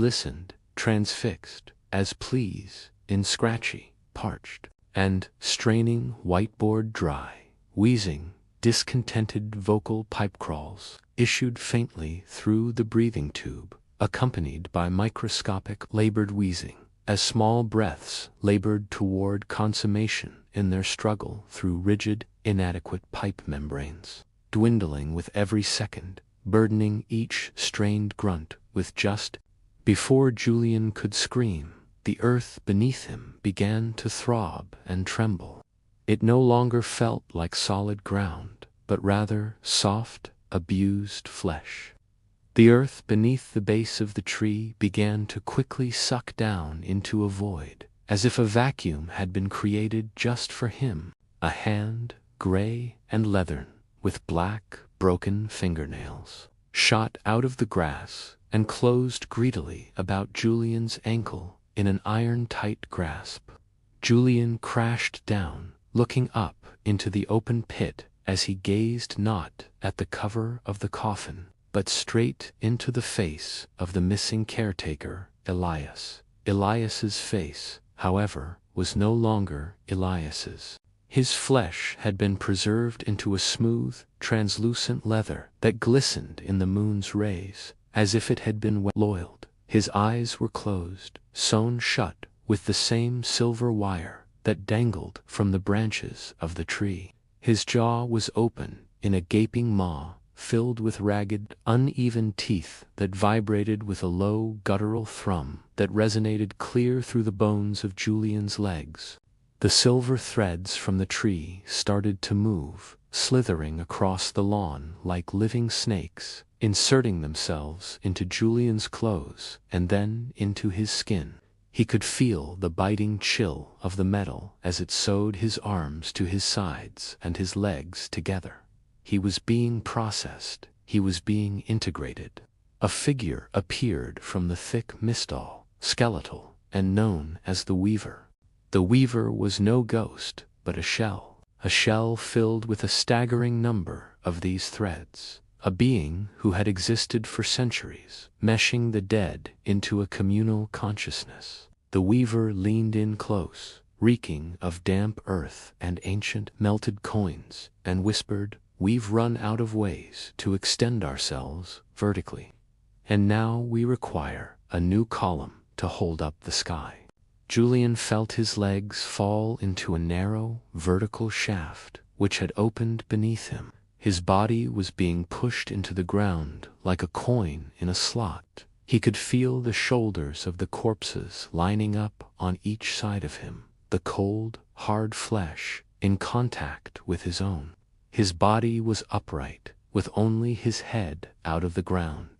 listened, transfixed, as pleas, in scratchy, parched, and straining whiteboard dry, wheezing, discontented vocal pipe crawls issued faintly through the breathing tube, accompanied by microscopic labored wheezing, as small breaths labored toward consummation in their struggle through rigid, inadequate pipe membranes, dwindling with every second, burdening each strained grunt with just. Before Julian could scream, the earth beneath him began to throb and tremble. It no longer felt like solid ground, but rather soft, abused flesh. The earth beneath the base of the tree began to quickly suck down into a void, as if a vacuum had been created just for him, a hand, gray and leathern, with black, broken fingernails, shot out of the grass and closed greedily about Julian's ankle in an iron-tight grasp. Julian crashed down, looking up into the open pit as he gazed not at the cover of the coffin, but straight into the face of the missing caretaker, Elias. Elias's face, however, was no longer Elias's. His flesh had been preserved into a smooth, translucent leather that glistened in the moon's rays, as if it had been well-oiled. His eyes were closed, sewn shut with the same silver wire that dangled from the branches of the tree. His jaw was open in a gaping maw filled with ragged, uneven teeth that vibrated with a low, guttural thrum that resonated clear through the bones of Julian's legs. The silver threads from the tree started to move, slithering across the lawn like living snakes, inserting themselves into Julian's clothes and then into his skin. He could feel the biting chill of the metal as it sewed his arms to his sides and his legs together. He was being processed. He was being integrated. A figure appeared from the thick mistal, skeletal, and known as the Weaver. The Weaver was no ghost, but a shell filled with a staggering number of these threads, a being who had existed for centuries, meshing the dead into a communal consciousness. The Weaver leaned in close, reeking of damp earth and ancient melted coins, and whispered, "We've run out of ways to extend ourselves vertically, and now we require a new column to hold up the sky." Julian felt his legs fall into a narrow, vertical shaft which had opened beneath him. His body was being pushed into the ground like a coin in a slot. He could feel the shoulders of the corpses lining up on each side of him, the cold, hard flesh in contact with his own. His body was upright, with only his head out of the ground.